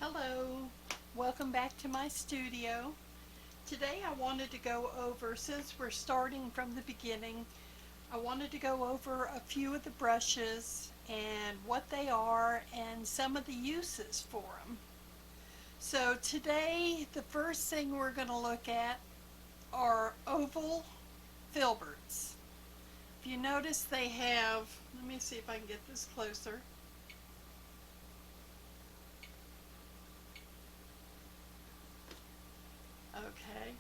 Hello, welcome back to my studio. Today I wanted to go over, since we're starting from the beginning, I wanted to go over a few of the brushes and what they are and some of the uses for them. So today the first thing we're going to look at are oval filberts. If you notice they have, let me see if I can get this closer. Okay.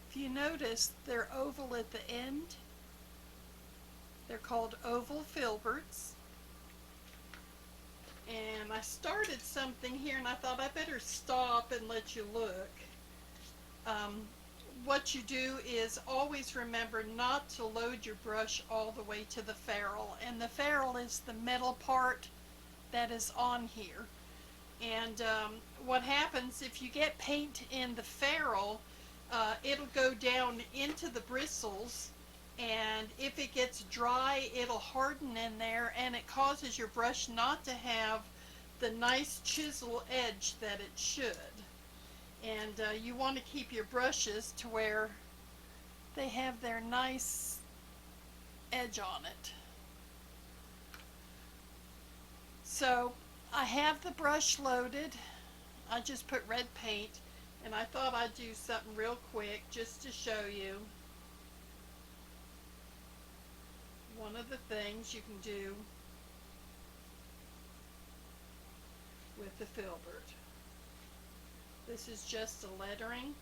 If you notice, they're oval at the end. They're called oval filberts. And I started something here and I thought I better stop and let you look. Um, what you do is always remember not to load your brush all the way to the ferrule. And the ferrule is the metal part that is on here. And what happens if you get paint in the ferrule, it'll go down into the bristles, and if it gets dry it'll harden in there and it causes your brush not to have the nice chisel edge that it should. And you want to keep your brushes to where they have their nice edge on it. So I have the brush loaded. I just put red paint, and I thought I'd do something real quick just to show you one of the things you can do with the Filbert. This is just a lettering.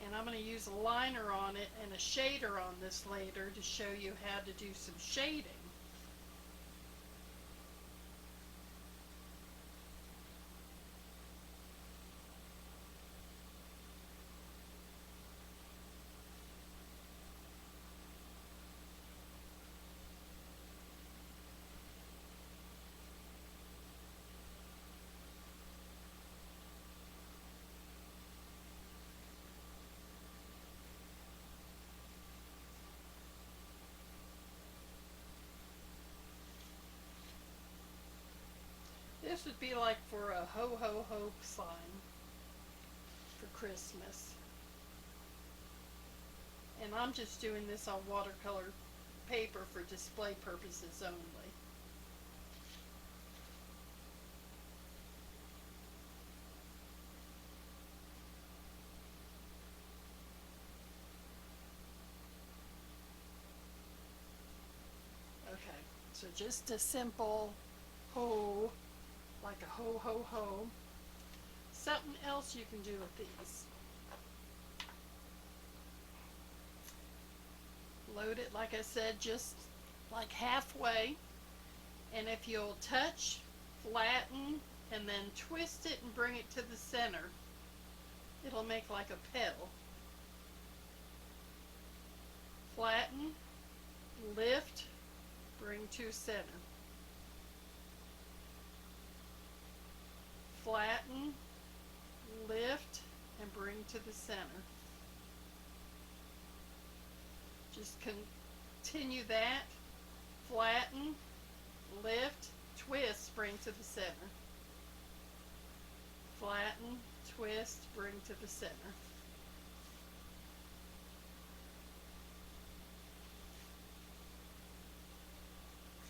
And I'm going to use a liner on it and a shader on this later to show you how to do some shading. This would be like for a ho ho ho sign for Christmas. And I'm just doing this on watercolor paper for display purposes only. Okay, so just a simple ho, like a ho ho ho. Something else you can do with these. Load it, like I said, just like halfway, and if you'll touch, flatten, and then twist it and bring it to the center, it'll make like a petal. Flatten, lift, bring to center. Flatten, lift, and bring to the center. Just continue that. Flatten, lift, twist, bring to the center. Flatten, twist, bring to the center.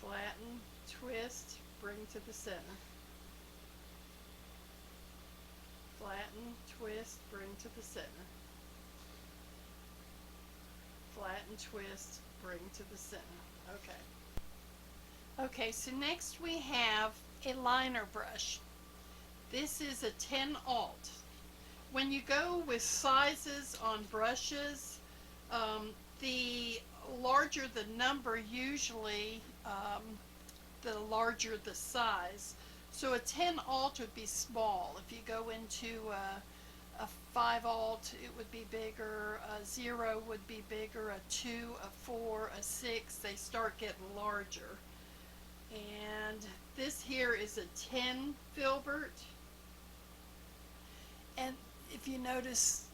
Flatten, twist, bring to the center. Flatten, twist, bring to the center. Flatten, twist, bring to the center. Okay. Okay, so next we have a liner brush. This is a 10 alt. When you go with sizes on brushes, the larger the number usually, the larger the size. So a 10 alt would be small. If you go into a 5 alt, it would be bigger. A 0 would be bigger. A 2, a 4, a 6, they start getting larger. And this here is a 10 Filbert. And if you notice,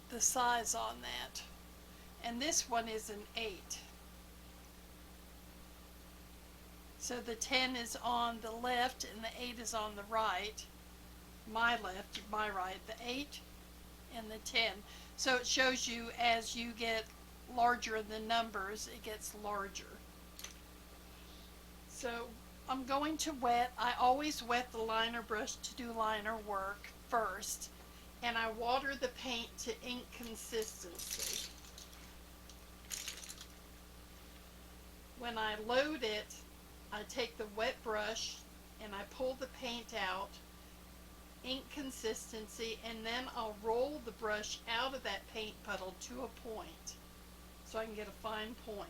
the size on that. And this one is an 8. So the 10 is on the left and the 8 is on the right. My left, my right, the 8 and the 10. So it shows you as you get larger in the numbers, it gets larger. So I'm going to wet. I always wet the liner brush to do liner work first. And I water the paint to ink consistency. When I load it, I take the wet brush and I pull the paint out, ink consistency, and then I'll roll the brush out of that paint puddle to a point so I can get a fine point.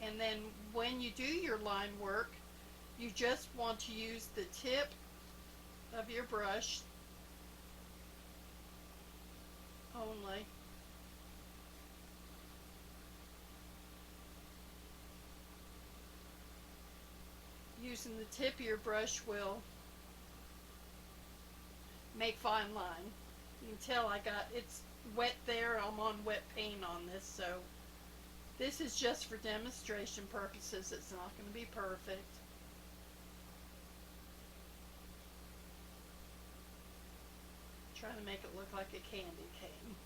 And then when you do your line work, you just want to use the tip of your brush only. Using the tip of your brush will make fine line. You can tell it's wet there. I'm on wet paint on this, so this is just for demonstration purposes. It's not going to be perfect. Trying to make it look like a candy cane.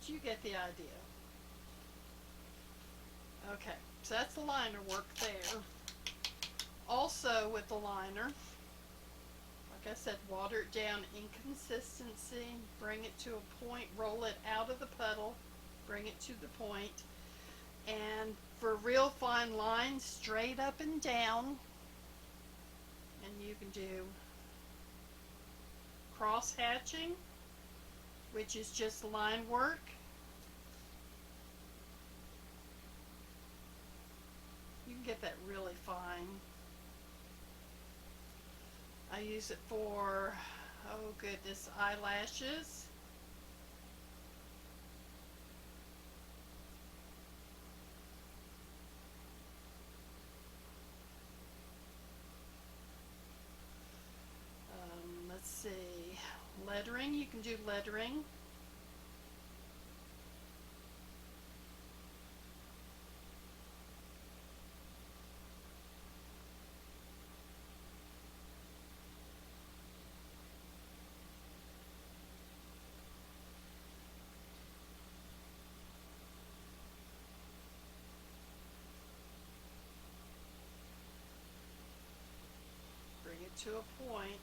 You get the idea. Okay, so that's the liner work there. Also with the liner, like I said, water it down in consistency, bring it to a point, roll it out of the puddle, bring it to the point. And for real fine lines, straight up and down, and you can do cross hatching, which is just line work. You can get that really fine. I use it for, oh goodness, eyelashes. Let's see, lettering, you can do lettering. Bring it to a point.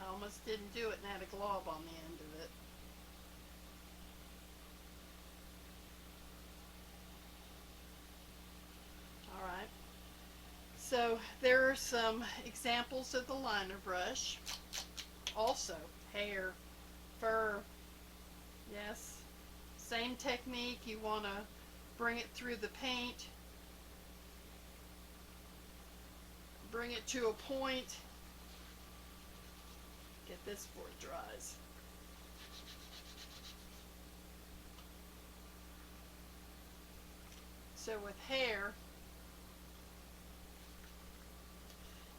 I almost didn't do it and had a glob on the end of it. Alright, so there are some examples of the liner brush. Also, hair, fur, yes, same technique. You want to bring it through the paint, bring it to a point. Get this before it dries. So with hair,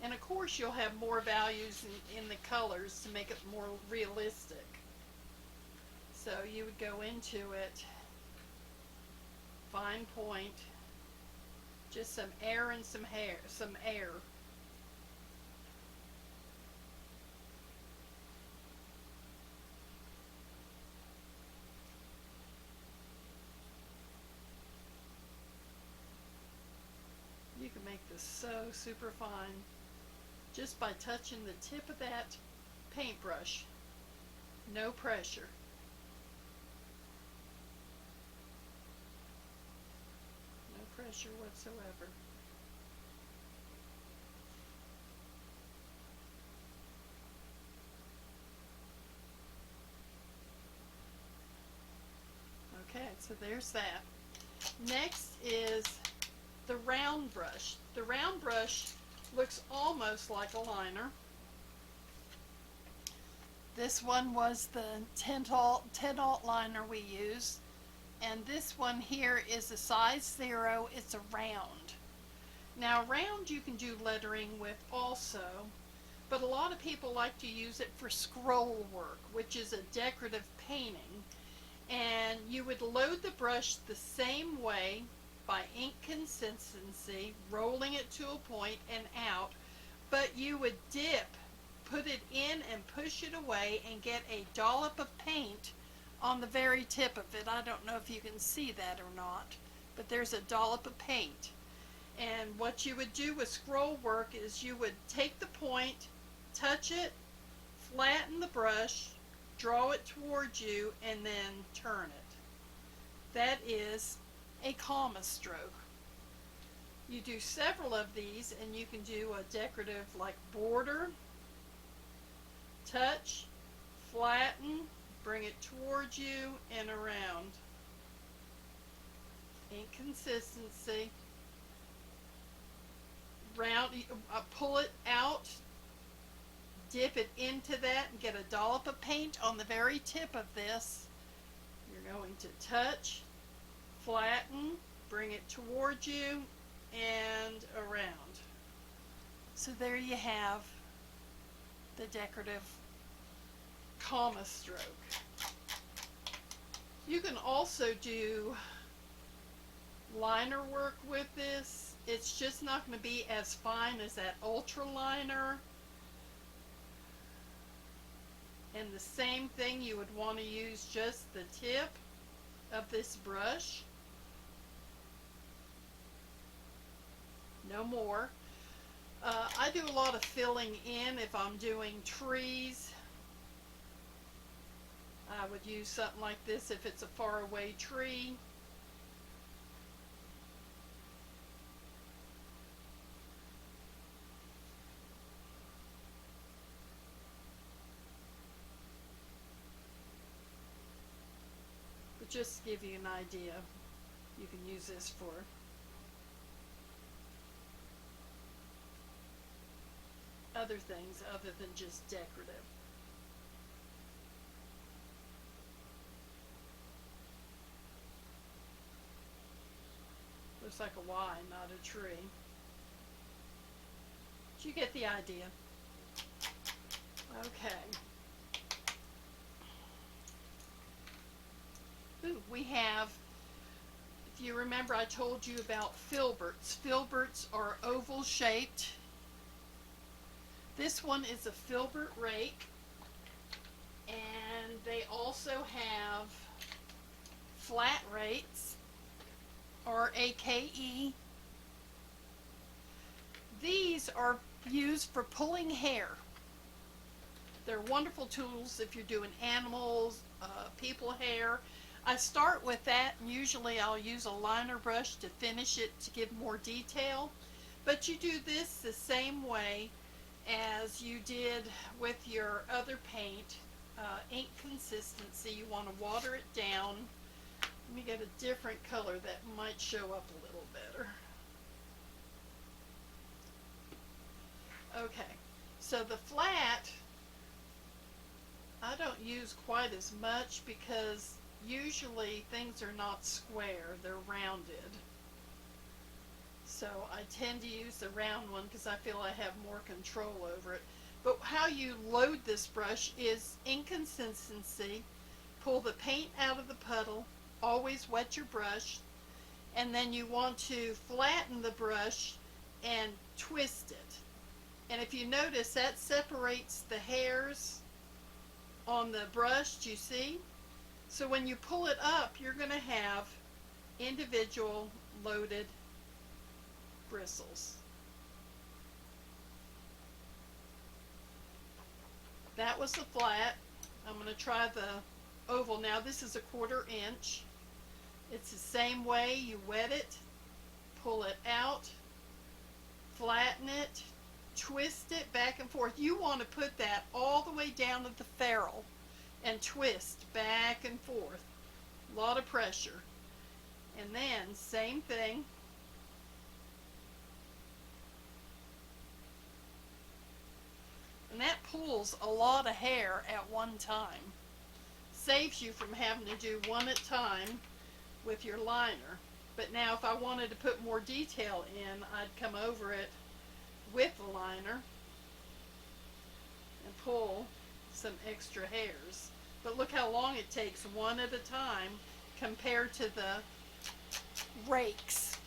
and of course you'll have more values in the colors to make it more realistic. So you would go into it, fine point, just some air and some air. You can make this so super fine just by touching the tip of that paintbrush. No pressure. No pressure whatsoever. Okay, So there's that. Next is the round brush. The round brush looks almost like a liner. This one was the 10 aught liner we used. And this one here is a size 0. It's a round. Now round you can do lettering with also, but a lot of people like to use it for scroll work, which is a decorative painting. And you would load the brush the same way by ink consistency, rolling it to a point and out, but you would dip, put it in and push it away and get a dollop of paint on the very tip of it. I don't know if you can see that or not, but there's a dollop of paint. And what you would do with scroll work is you would take the point, touch it, flatten the brush, draw it towards you, and then turn it. That is a comma stroke. You do several of these and you can do a decorative like border, touch, flatten, bring it towards you and around. Ink consistency. Round, pull it out, dip it into that and get a dollop of paint on the very tip of this. You're going to touch, flatten, bring it towards you and around. So there you have the decorative comma stroke. You can also do liner work with this. It's just not going to be as fine as that ultra liner. And the same thing, you would want to use just the tip of this brush. No more. I do a lot of filling in if I'm doing trees. I would use something like this if it's a faraway tree. But just to give you an idea, you can use this for other things other than just decorative. Looks like a Y, not a tree. But you get the idea. Okay. Ooh, we have, if you remember, I told you about filberts. Filberts are oval shaped. This one is a filbert rake, and they also have flat rakes, RAKE. These are used for pulling hair. They're wonderful tools if you're doing animals, people hair. I start with that, and usually I'll use a liner brush to finish it to give more detail. But you do this the same way as you did with your other paint. Ink consistency, you want to water it down. Let me get a different color that might show up a little better. Okay, so the flat, I don't use quite as much because usually things are not square, they're rounded. So I tend to use the round one because I feel I have more control over it. But how you load this brush is inconsistency. Pull the paint out of the puddle, always wet your brush, and then you want to flatten the brush and twist it. And if you notice, that separates the hairs on the brush, do you see? So when you pull it up, you're going to have individual loaded bristles. That was the flat. I'm going to try the oval now. This is a 1/4 inch. It's the same way. You wet it, pull it out, flatten it, twist it back and forth. You want to put that all the way down to the ferrule and twist back and forth. A lot of pressure. And then same thing. And that pulls a lot of hair at one time. Saves you from having to do one at a time with your liner. But now if I wanted to put more detail in, I'd come over it with the liner and pull some extra hairs. But look how long it takes one at a time compared to the rakes.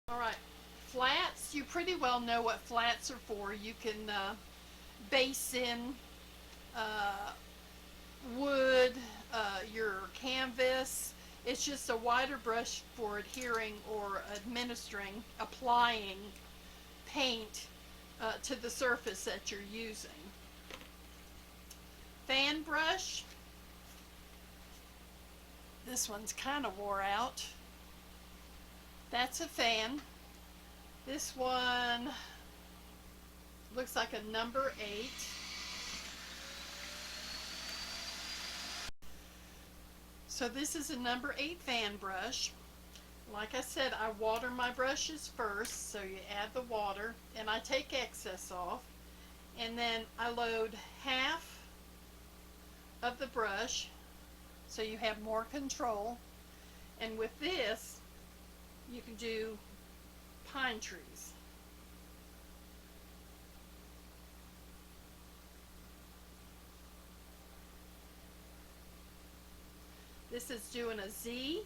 All right, flats, you pretty well know what flats are for. You can base in uh, wood, your canvas. It's just a wider brush for adhering or administering, applying paint to the surface that you're using. Fan brush. This one's kind of wore out. That's a fan. This one looks like a number 8. So this is a number 8 fan brush. Like I said, I water my brushes first, so you add the water, and I take excess off, and then I load half of the brush so you have more control. And with this, you can do pine trees. This is doing a Z.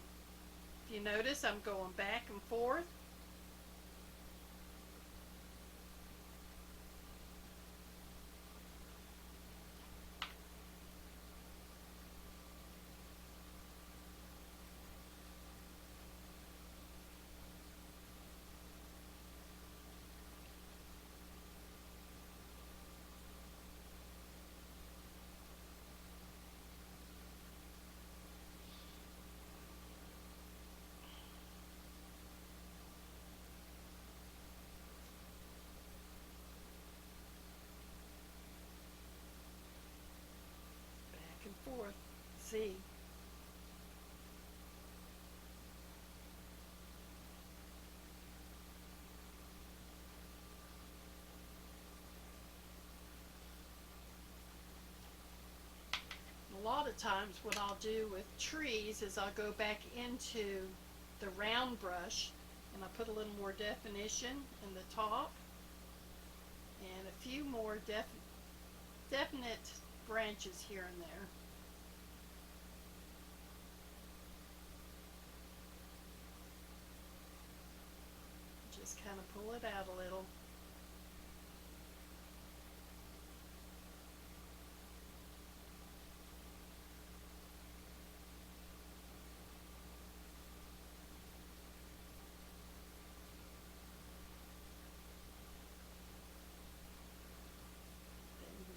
If you notice, I'm going back and forth. Back and forth. Z. A lot of times what I'll do with trees is I'll go back into the round brush and I put a little more definition in the top and a few more definite branches here and there. Just kind of pull it out a little.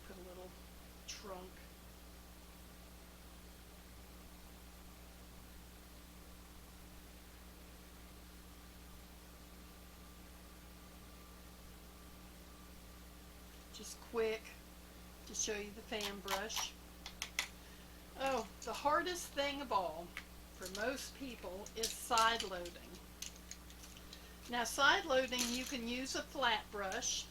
Put a little trunk. Just quick to show you the fan brush. Oh, the hardest thing of all for most people is side loading. Now side loading, you can use a flat brush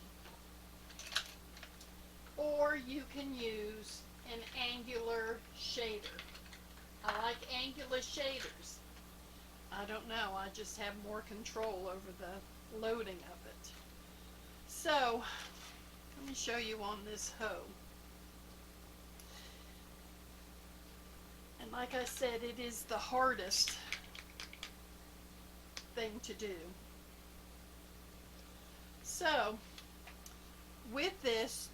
or you can use an angular shader. I like angular shaders. I don't know, I just have more control over the loading of it. So, let me show you on this hoe. And like I said, it is the hardest thing to do. So, with this,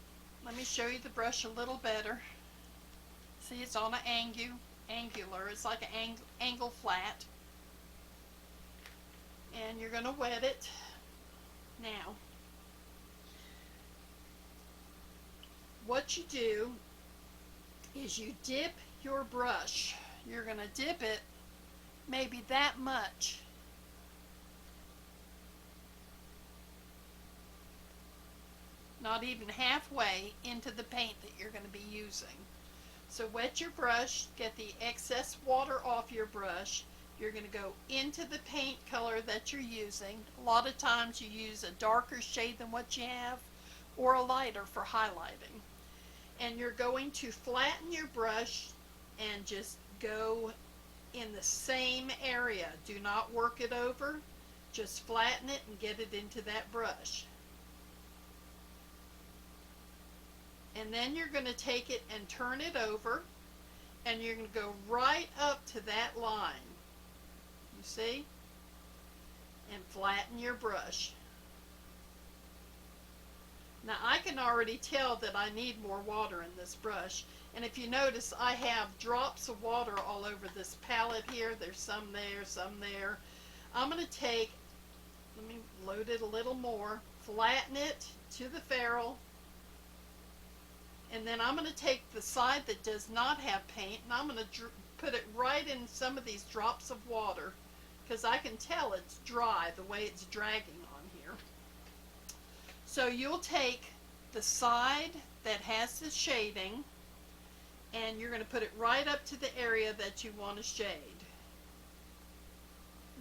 let me show you the brush a little better. See, it's on an angular. It's like an angle flat. And you're going to wet it. Now, what you do is you dip your brush. You're going to dip it maybe that much. Not even halfway into the paint that you're going to be using. So wet your brush, get the excess water off your brush. You're going to go into the paint color that you're using. A lot of times you use a darker shade than what you have or a lighter for highlighting. And you're going to flatten your brush and just go in the same area. Do not work it over. Just flatten it and get it into that brush. And then you're going to take it and turn it over and you're going to go right up to that line. You see? And flatten your brush. Now I can already tell that I need more water in this brush. And if you notice, I have drops of water all over this palette here. There's some there, some there. I'm going to take, let me load it a little more, flatten it to the ferrule. And then I'm going to take the side that does not have paint and I'm going to put it right in some of these drops of water because I can tell it's dry the way it's dragging on here. So you'll take the side that has the shading and you're going to put it right up to the area that you want to shade.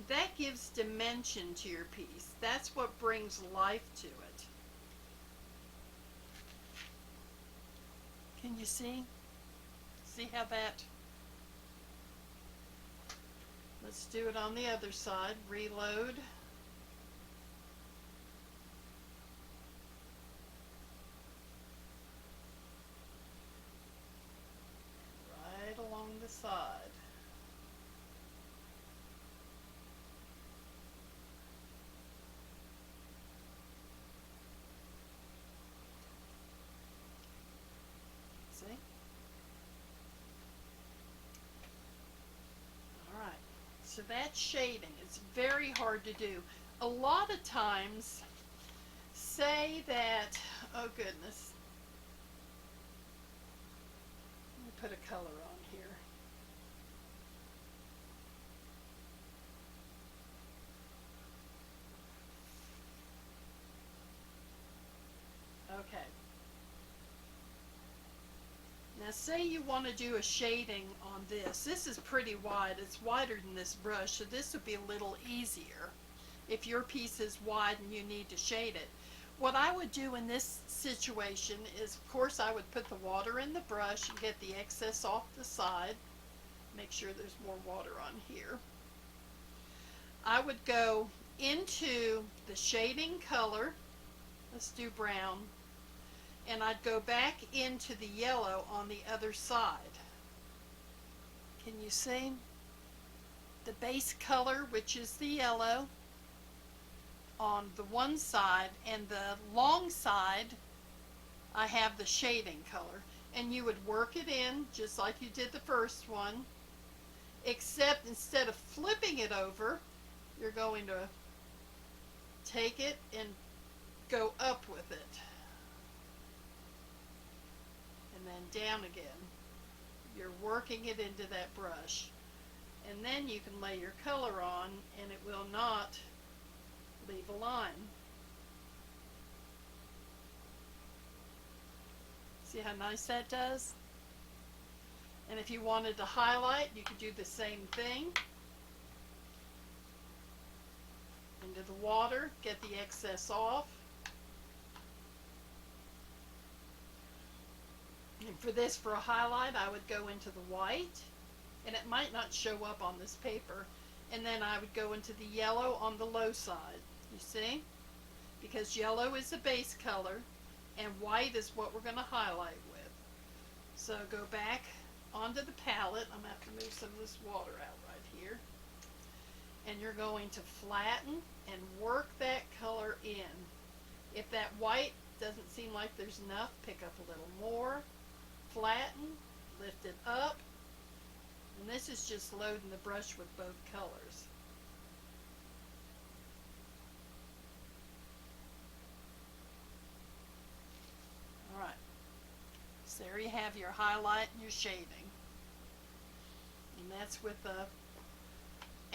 That gives dimension to your piece. That's what brings life to it. Can you see? See how that? Let's do it on the other side. Reload. Right along the side. so that's shading. It's very hard to do. A lot of times, say that, oh goodness, let me put a color on here. Okay. Now say you want to do a shading on this. This is pretty wide. It's wider than this brush, so this would be a little easier if your piece is wide and you need to shade it. What I would do in this situation is, of course, I would put the water in the brush and get the excess off the side. Make sure there's more water on here. I would go into the shading color. Let's do brown. And I'd go back into the yellow on the other side. Can you see? The base color, which is the yellow, on the one side, and the long side, I have the shading color. And you would work it in just like you did the first one, except instead of flipping it over, you're going to take it and go up with it. And then down again. You're working it into that brush. And then you can lay your color on and it will not leave a line. See how nice that does? And if you wanted to highlight, you could do the same thing. Into the water, get the excess off. And for this, for a highlight, I would go into the white, and it might not show up on this paper, and then I would go into the yellow on the low side, you see? Because yellow is the base color, and white is what we're going to highlight with. So go back onto the palette. I'm going to have to move some of this water out right here. And you're going to flatten and work that color in. If that white doesn't seem like there's enough, pick up a little more. Flatten, lift it up, and this is just loading the brush with both colors. Alright, so there you have your highlight and your shading. And that's with a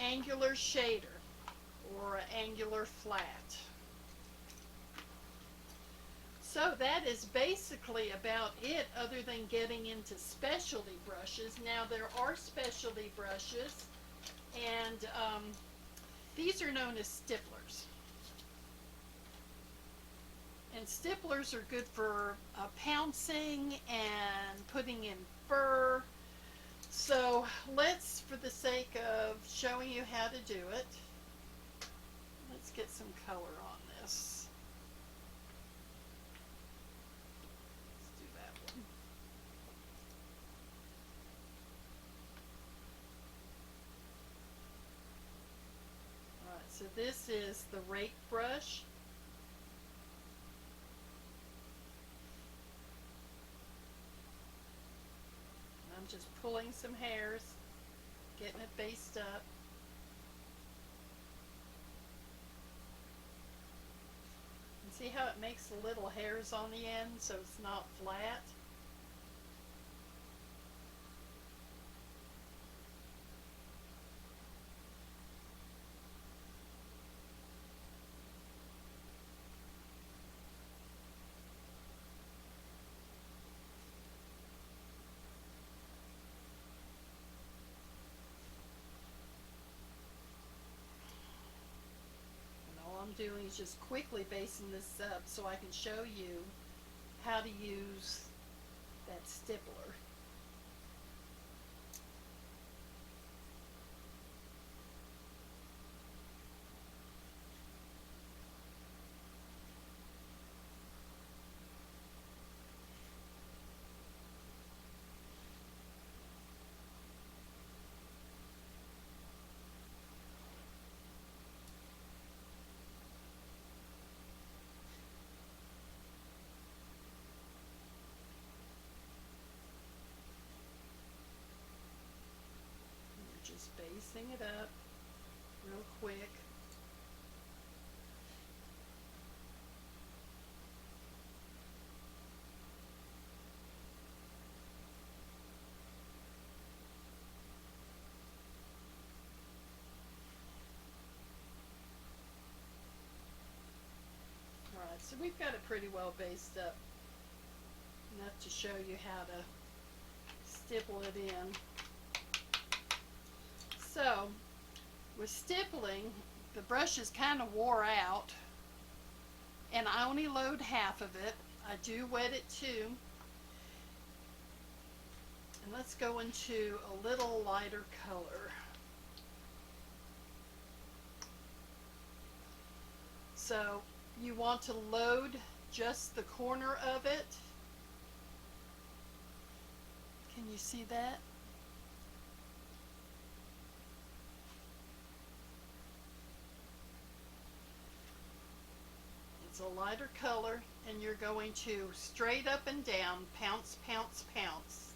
angular shader or an angular flat. So that is basically about it, other than getting into specialty brushes. Now there are specialty brushes, and these are known as stipplers. And stipplers are good for pouncing and putting in fur. So let's, for the sake of showing you how to do it, let's get some color on this. So this is the rake brush. I'm just pulling some hairs, getting it based up. And see how it makes the little hairs on the end so it's not flat? I'm doing is just quickly basting this up so I can show you how to use that stippler. Just basting it up. real quick. Alright, so we've got it pretty well based up, enough to show you how to stipple it in. So, with stippling, the brush is kind of wore out, and I only load half of it. I do wet it too. And let's go into a little lighter color. So you want to load just the corner of it. Can you see that? It's a lighter color, and you're going to straight up and down, pounce, pounce, pounce,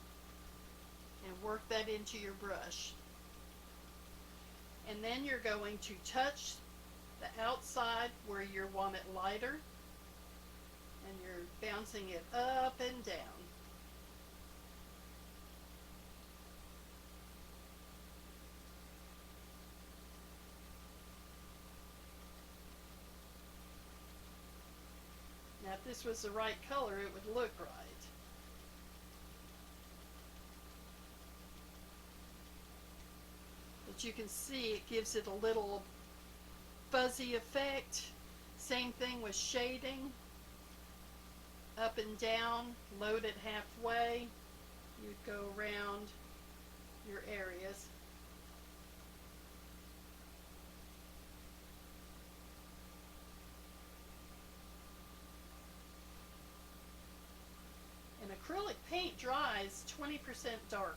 and work that into your brush. And then you're going to touch the outside where you want it lighter, and you're bouncing it up and down. Now if this was the right color, it would look right. But you can see it gives it a little fuzzy effect. Same thing with shading. Up and down, load it halfway. You'd go around your areas. And acrylic paint dries 20% darker.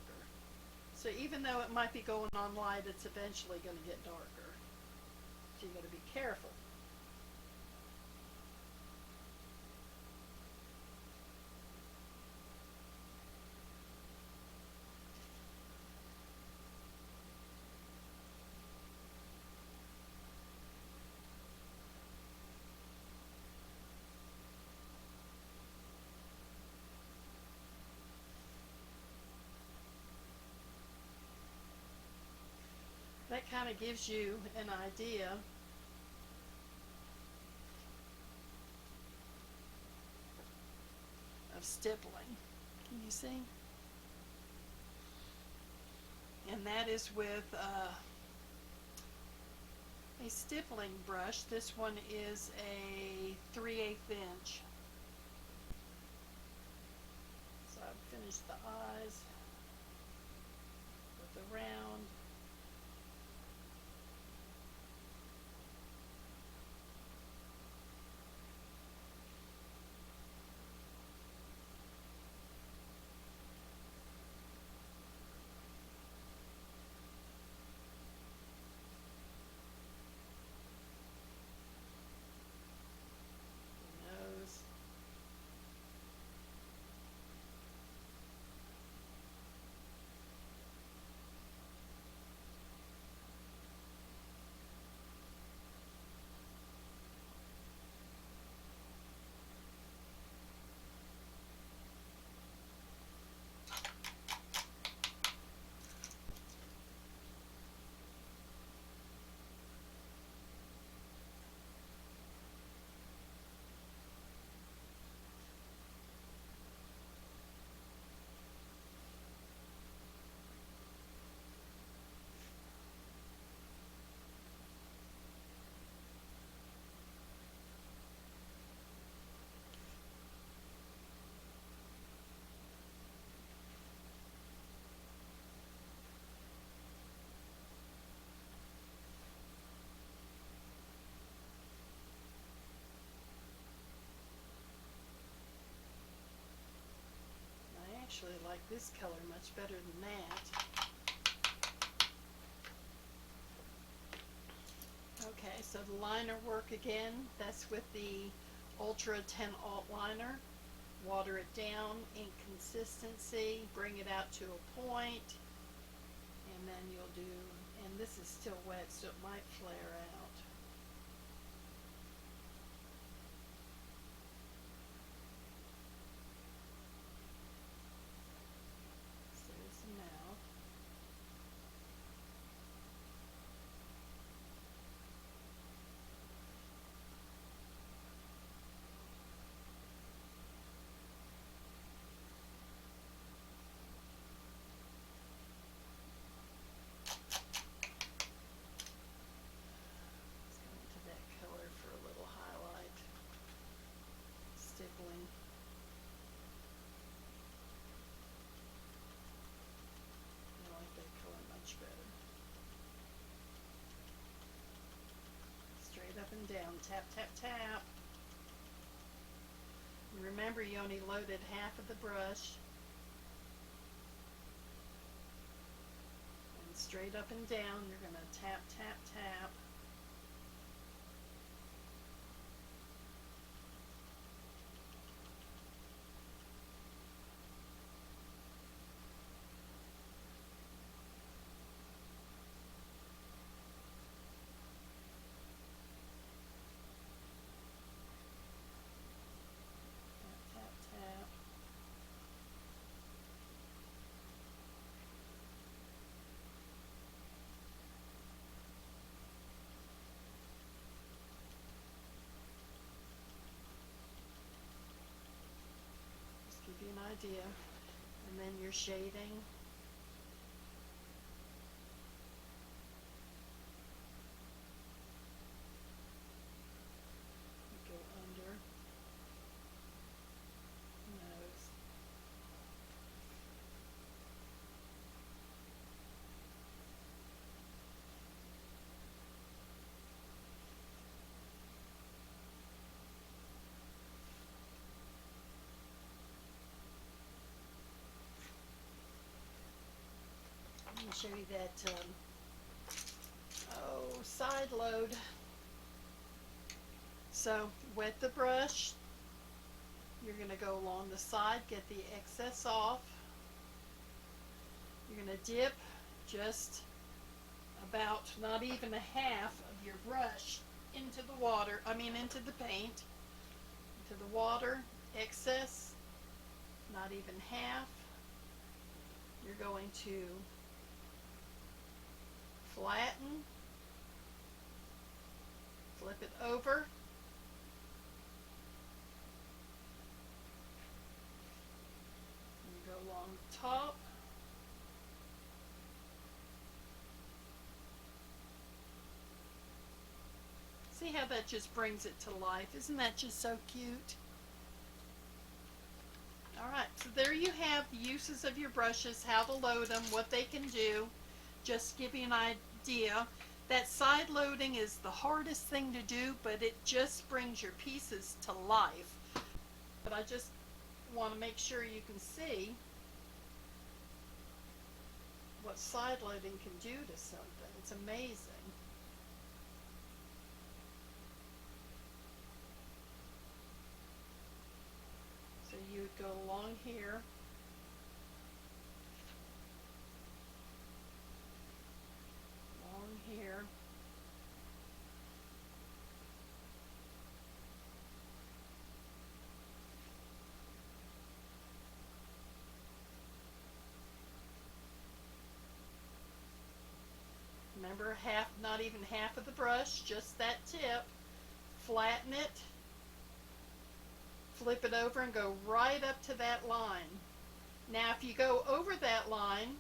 So even though it might be going on light, it's eventually going to get darker. So you got to be careful. That kind of gives you an idea of stippling. Can you see? And that is with a stippling brush. This one is a 3/8 inch. So I've finished the eyes with the round. I actually like this color much better than that. Okay, so the liner work again, that's with the Ultra 10 Alt liner. Water it down, ink consistency, bring it out to a point, and then you'll do, and this is still wet, so it might flare out. So there's the mouth. For a little highlight, stippling. I like that color much better. Straight up and down, tap, tap, tap. And remember, you only loaded half of the brush. And straight up and down, you're going to tap, tap, tap. Give you an idea. And then your shading. You go under nose. Let me show you that side load. So wet the brush. You're going to go along the side, get the excess off. You're going to dip just about not even a half of your brush into the water, into the paint, into the water, excess, not even half. You're going to flatten, flip it over, and you go along the top. See how that just brings it to life? Isn't that just so cute? Alright, so there you have the uses of your brushes, how to load them, what they can do. Just give you an idea. That side loading is the hardest thing to do, but it just brings your pieces to life. But I just want to make sure you can see what side loading can do to something. It's amazing. So you would go along here, along here, remember not even half of the brush, just that tip, flatten it, flip it over and go right up to that line. Now if you go over that line,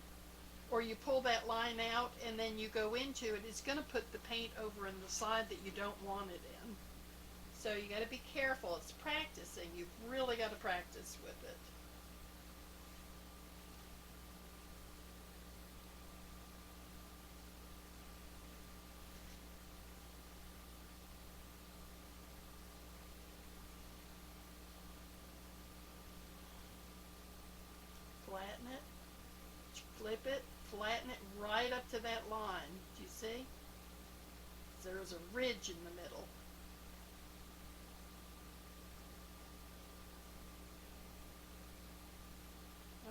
or you pull that line out and then you go into it, it's going to put the paint over in the side that you don't want it in. So you got to be careful. It's practicing. You've really got to practice with it. Flatten it, flip it, flatten it right up to that line. Do you see? There's a ridge in the middle.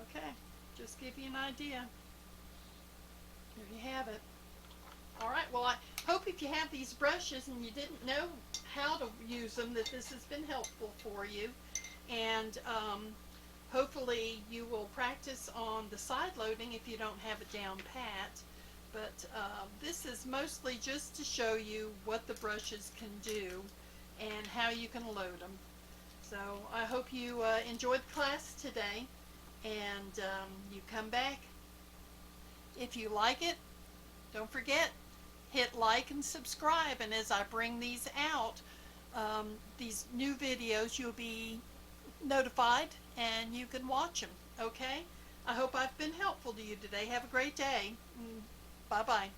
Okay, just give you an idea. Here you have it. All if you have these brushes and you didn't know how to use them, that this has been helpful for you. And hopefully you will practice on the side loading if you don't have it down pat. But this is mostly just to show you what the brushes can do and how you can load them. So I hope you enjoyed the class today, and you come back. If you like it, don't forget, hit like and subscribe, and as I bring these out, these new videos, you'll be notified and you can watch them, okay? I hope I've been helpful to you today. Have a great day. Bye-bye.